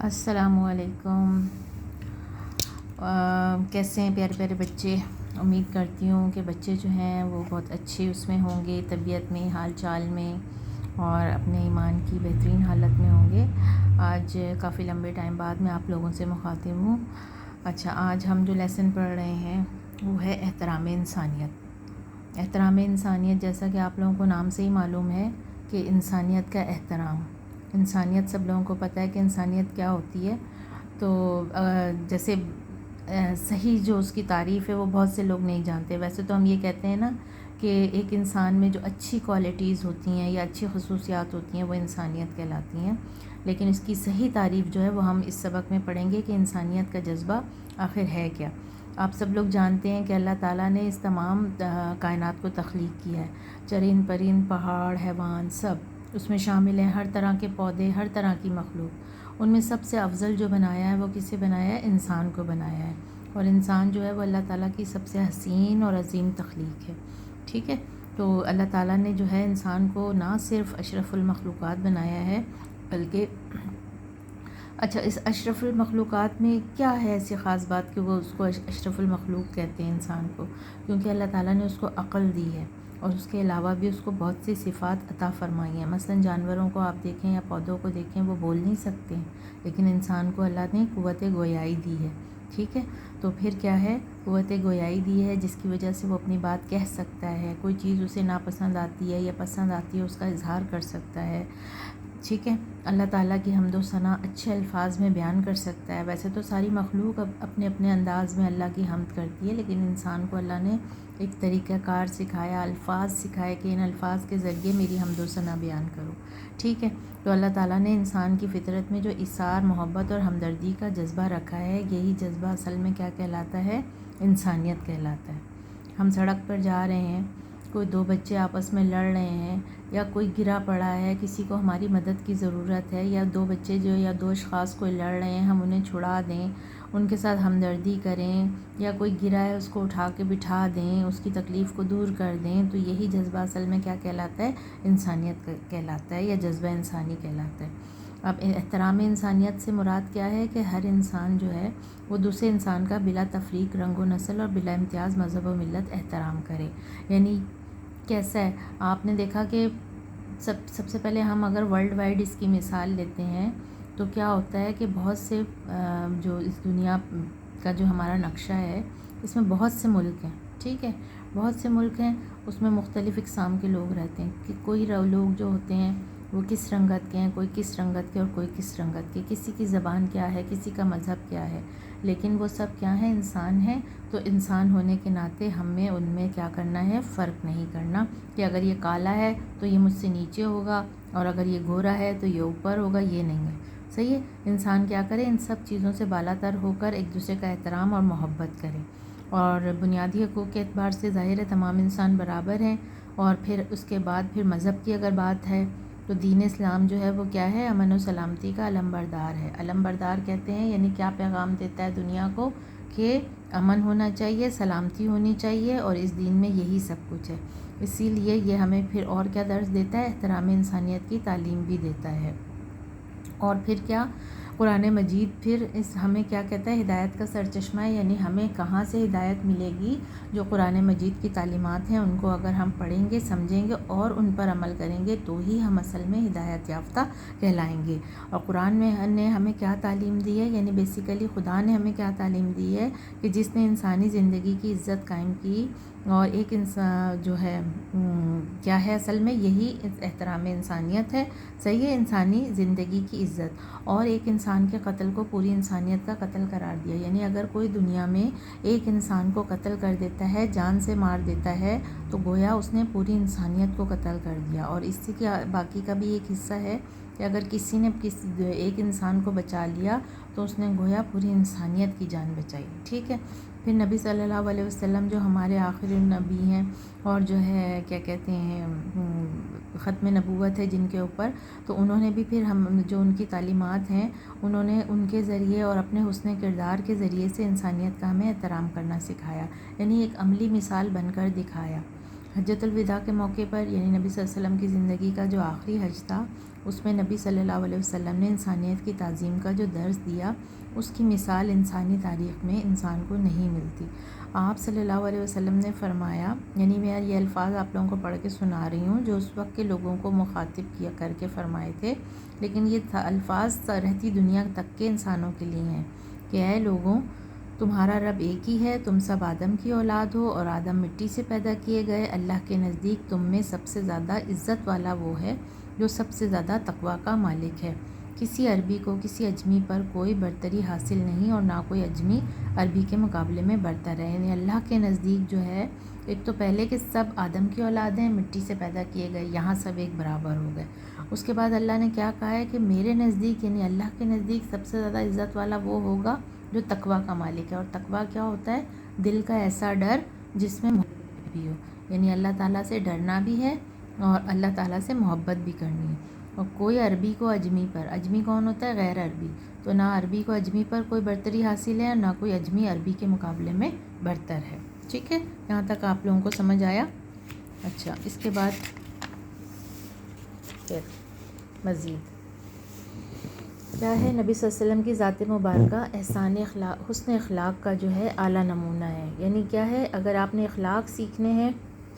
السلام علیکم۔ کیسے ہیں پیارے پیارے بچے؟ امید کرتی ہوں کہ بچے جو ہیں وہ بہت اچھے اس میں ہوں گے، طبیعت میں، حال چال میں اور اپنے ایمان کی بہترین حالت میں ہوں گے۔ آج کافی لمبے ٹائم بعد میں آپ لوگوں سے مخاطب ہوں۔ اچھا، آج ہم جو لیسن پڑھ رہے ہیں وہ ہے احترام انسانیت۔ احترام انسانیت، جیسا کہ آپ لوگوں کو نام سے ہی معلوم ہے کہ انسانیت کا احترام۔ انسانیت سب لوگوں کو پتہ ہے کہ انسانیت کیا ہوتی ہے۔ تو جیسے صحیح جو اس کی تعریف ہے وہ بہت سے لوگ نہیں جانتے۔ ویسے تو ہم یہ کہتے ہیں نا کہ ایک انسان میں جو اچھی کوالٹیز ہوتی ہیں یا اچھی خصوصیات ہوتی ہیں وہ انسانیت کہلاتی ہیں، لیکن اس کی صحیح تعریف جو ہے وہ ہم اس سبق میں پڑھیں گے کہ انسانیت کا جذبہ آخر ہے کیا۔ آپ سب لوگ جانتے ہیں کہ اللہ تعالیٰ نے اس تمام کائنات کو تخلیق کیا ہے۔ چرند پرند، پہاڑ، حیوان، سب اس میں شامل ہیں، ہر طرح کے پودے، ہر طرح کی مخلوق۔ ان میں سب سے افضل جو بنایا ہے وہ کسے بنایا ہے؟ انسان کو بنایا ہے، اور انسان جو ہے وہ اللہ تعالیٰ کی سب سے حسین اور عظیم تخلیق ہے۔ ٹھیک ہے، تو اللہ تعالیٰ نے جو ہے انسان کو نہ صرف اشرف المخلوقات بنایا ہے بلکہ اچھا، اس اشرف المخلوقات میں کیا ہے ایسی خاص بات کہ وہ اس کو اشرف المخلوق کہتے ہیں انسان کو؟ کیونکہ اللہ تعالیٰ نے اس کو عقل دی ہے، اور اس کے علاوہ بھی اس کو بہت سی صفات عطا فرمائی ہیں۔ مثلا جانوروں کو آپ دیکھیں یا پودوں کو دیکھیں، وہ بول نہیں سکتے ہیں، لیکن انسان کو اللہ نے قوت گویائی دی ہے۔ ٹھیک ہے، تو پھر کیا ہے؟ قوت گویائی دی ہے جس کی وجہ سے وہ اپنی بات کہہ سکتا ہے، کوئی چیز اسے ناپسند آتی ہے یا پسند آتی ہے اس کا اظہار کر سکتا ہے۔ ٹھیک ہے، اللہ تعالیٰ کی حمد و ثنا اچھے الفاظ میں بیان کر سکتا ہے۔ ویسے تو ساری مخلوق اپنے اپنے انداز میں اللہ کی حمد کرتی ہے، لیکن انسان کو اللہ نے ایک طریقہ کار سکھایا، الفاظ سکھائے کہ ان الفاظ کے ذریعے میری حمد و ثنا بیان کرو۔ ٹھیک ہے، تو اللہ تعالیٰ نے انسان کی فطرت میں جو ایثار، محبت اور ہمدردی کا جذبہ رکھا ہے، یہی جذبہ اصل میں کیا کہلاتا ہے؟ انسانیت کہلاتا ہے۔ ہم سڑک پر جا رہے ہیں، کوئی دو بچے آپس میں لڑ رہے ہیں، یا کوئی گرا پڑا ہے، کسی کو ہماری مدد کی ضرورت ہے، یا دو بچے جو یا دو اشخاص کوئی لڑ رہے ہیں، ہم انہیں چھڑا دیں، ان کے ساتھ ہمدردی کریں، یا کوئی گرا ہے اس کو اٹھا کے بٹھا دیں، اس کی تکلیف کو دور کر دیں، تو یہی جذبہ اصل میں کیا کہلاتا ہے؟ انسانیت کہلاتا ہے، یا جذبہ انسانی کہلاتا ہے۔ اب احترام انسانیت سے مراد کیا ہے؟ کہ ہر انسان جو ہے وہ دوسرے انسان کا بلا تفریق، رنگ و نسل اور بلا امتیاز مذہب و ملت احترام کرے۔ یعنی کیسا ہے؟ آپ نے دیکھا کہ سب سے پہلے ہم اگر ورلڈ وائڈ اس کی مثال لیتے ہیں تو کیا ہوتا ہے کہ بہت سے جو اس دنیا کا جو ہمارا نقشہ ہے اس میں بہت سے ملک ہیں۔ ٹھیک ہے، بہت سے ملک ہیں، اس میں مختلف اقسام کے لوگ رہتے ہیں کہ کوئی لوگ جو ہوتے ہیں وہ کس رنگت کے ہیں، کوئی کس رنگت کے اور کوئی کس رنگت کے، کسی کی زبان کیا ہے، کسی کا مذہب کیا ہے، لیکن وہ سب کیا ہیں؟ انسان ہیں۔ تو انسان ہونے کے ناطے ہمیں ان میں کیا کرنا ہے؟ فرق نہیں کرنا کہ اگر یہ کالا ہے تو یہ مجھ سے نیچے ہوگا، اور اگر یہ گورا ہے تو یہ اوپر ہوگا، یہ نہیں ہے۔ صحیح ہے، انسان کیا کرے؟ ان سب چیزوں سے بالا تر ہو کر ایک دوسرے کا احترام اور محبت کرے، اور بنیادی حقوق کے اعتبار سے ظاہر ہے تمام انسان برابر ہیں۔ اور پھر اس کے بعد پھر مذہب کی اگر بات ہے تو دین اسلام جو ہے وہ کیا ہے؟ امن و سلامتی کا علم بردار ہے۔ علم بردار کہتے ہیں یعنی کیا پیغام دیتا ہے دنیا کو؟ کہ امن ہونا چاہیے، سلامتی ہونی چاہیے، اور اس دین میں یہی سب کچھ ہے۔ اسی لیے یہ ہمیں پھر اور کیا درس دیتا ہے؟ احترام انسانیت کی تعلیم بھی دیتا ہے۔ اور پھر کیا؟ قرآن مجید پھر ہمیں کیا کہتا ہے؟ ہدایت کا سرچشمہ ہے، یعنی ہمیں کہاں سے ہدایت ملے گی؟ جو قرآن مجید کی تعلیمات ہیں ان کو اگر ہم پڑھیں گے، سمجھیں گے اور ان پر عمل کریں گے تو ہی ہم اصل میں ہدایت یافتہ کہلائیں گے۔ اور قرآن میں نے ہمیں کیا تعلیم دی ہے؟ یعنی بیسیکلی خدا نے ہمیں کیا تعلیم دی ہے کہ جس نے انسانی زندگی کی عزت قائم کی، اور ایک انسان جو ہے کیا ہے اصل میں؟ یہی احترام انسانیت ہے۔ صحیح ہے، انسانی زندگی کی عزت، اور ایک انسان کے قتل کو پوری انسانیت کا قتل قرار دیا۔ یعنی اگر کوئی دنیا میں ایک انسان کو قتل کر دیتا ہے، جان سے مار دیتا ہے، تو گویا اس نے پوری انسانیت کو قتل کر دیا۔ اور اس سے کیا باقی کا بھی ایک حصہ ہے کہ اگر کسی نے ایک انسان کو بچا لیا تو اس نے گویا پوری انسانیت کی جان بچائی۔ ٹھیک ہے، پھر نبی صلی اللہ علیہ وسلم جو ہمارے آخری نبی ہیں، اور جو ہے کیا کہتے ہیں ختم نبوت ہے جن کے اوپر، تو انہوں نے بھی پھر ہم جو ان کی تعلیمات ہیں انہوں نے ان کے ذریعے اور اپنے حسن کردار کے ذریعے سے انسانیت کا ہمیں احترام کرنا سکھایا، یعنی ایک عملی مثال بن کر دکھایا۔ حجۃ الوداع کے موقع پر یعنی نبی صلی اللہ علیہ وسلم کی زندگی کا جو آخری حج تھا، اس میں نبی صلی اللہ علیہ وسلم نے انسانیت کی تعظیم کا جو درس دیا، اس کی مثال انسانی تاریخ میں انسان کو نہیں ملتی۔ آپ صلی اللہ علیہ وسلم نے فرمایا، یعنی میں یہ الفاظ آپ لوگوں کو پڑھ کے سنا رہی ہوں جو اس وقت کے لوگوں کو مخاطب کیا کر کے فرمائے تھے، لیکن یہ الفاظ رہتی دنیا تک کے انسانوں کے لیے ہیں کہ اے لوگوں، تمہارا رب ایک ہی ہے، تم سب آدم کی اولاد ہو اور آدم مٹی سے پیدا کیے گئے۔ اللہ کے نزدیک تم میں سب سے زیادہ عزت والا وہ ہے جو سب سے زیادہ تقویٰ کا مالک ہے۔ کسی عربی کو کسی اجمی پر کوئی برتری حاصل نہیں اور نہ کوئی اجمی عربی کے مقابلے میں برتر ہے۔ یعنی اللہ کے نزدیک جو ہے، ایک تو پہلے کہ سب آدم کی اولاد ہیں، مٹی سے پیدا کیے گئے، یہاں سب ایک برابر ہو گئے۔ اس کے بعد اللہ نے کیا کہا ہے کہ میرے نزدیک یعنی اللہ کے نزدیک سب سے زیادہ عزت والا وہ ہوگا جو تقویٰ کا مالک ہے۔ اور تقویٰ کیا ہوتا ہے؟ دل کا ایسا ڈر جس میں محبت بھی ہو، یعنی اللہ تعالیٰ سے ڈرنا بھی ہے اور اللہ تعالیٰ سے محبت بھی کرنی ہے۔ اور کوئی عربی کو اجمی پر، اجمی کون ہوتا ہے؟ غیر عربی، تو نہ عربی کو اجمی پر کوئی برتری حاصل ہے اور نہ کوئی اجمی عربی کے مقابلے میں برتر ہے۔ ٹھیک ہے، یہاں تک آپ لوگوں کو سمجھ آیا؟ اچھا، اس کے بعد پھر مزید کیا ہے؟ نبی صلی اللہ علیہ وسلم کی ذات مبارکہ احسان اخلاق، حسن اخلاق کا جو ہے اعلیٰ نمونہ ہے۔ یعنی کیا ہے؟ اگر آپ نے اخلاق سیکھنے ہیں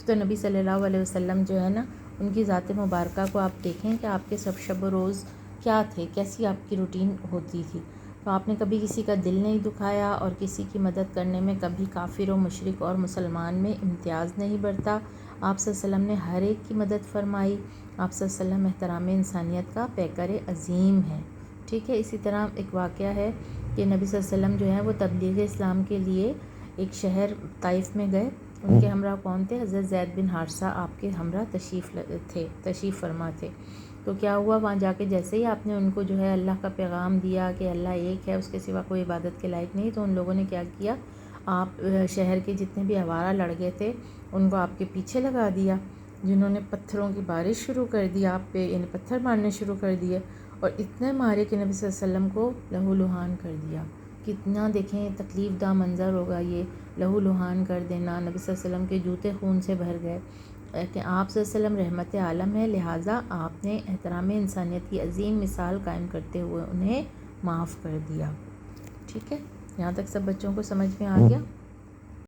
تو نبی صلی اللہ علیہ وسلم جو ہے نا، ان کی ذات مبارکہ کو آپ دیکھیں کہ آپ کے سب شب و روز کیا تھے، کیسی آپ کی روٹین ہوتی تھی۔ تو آپ نے کبھی کسی کا دل نہیں دکھایا اور کسی کی مدد کرنے میں کبھی کافر و مشرک اور مسلمان میں امتیاز نہیں برتا۔ آپ صلی اللہ علیہ وسلم نے ہر ایک کی مدد فرمائی۔ آپ صلی اللہ علیہ وسلم احترام انسانیت کا پیکر عظیم ہے۔ ٹھیک ہے، اسی طرح ایک واقعہ ہے کہ نبی صلی اللہ علیہ وسلم جو ہے وہ تبلیغ اسلام کے لیے ایک شہر طائف میں گئے۔ ان کے ہمراہ کون تھے؟ حضرت زید بن حارثہ آپ کے ہمراہ تشریف فرما تھے۔ تو کیا ہوا؟ وہاں جا کے جیسے ہی آپ نے ان کو جو ہے اللہ کا پیغام دیا کہ اللہ ایک ہے، اس کے سوا کوئی عبادت کے لائق نہیں، تو ان لوگوں نے کیا کیا؟ آپ شہر کے جتنے بھی آوارہ لڑکے تھے ان کو آپ کے پیچھے لگا دیا، جنہوں نے پتھروں کی بارش شروع کر دی آپ پہ، یعنی پتھر مارنے شروع کر دیے اور اتنے مارے کہ نبی صلی اللہ علیہ وسلم کو لہو لہان کر دیا۔ کتنا دیکھیں تکلیف دہ منظر ہوگا یہ، لہو لہان کر دینا۔ نبی صلی اللہ علیہ وسلم کے جوتے خون سے بھر گئے کہ آپ صلی اللہ علیہ وسلم رحمت عالم ہے، لہٰذا آپ نے احترام انسانیت کی عظیم مثال قائم کرتے ہوئے انہیں معاف کر دیا۔ ٹھیک ہے، یہاں تک سب بچوں کو سمجھ میں آ گیا؟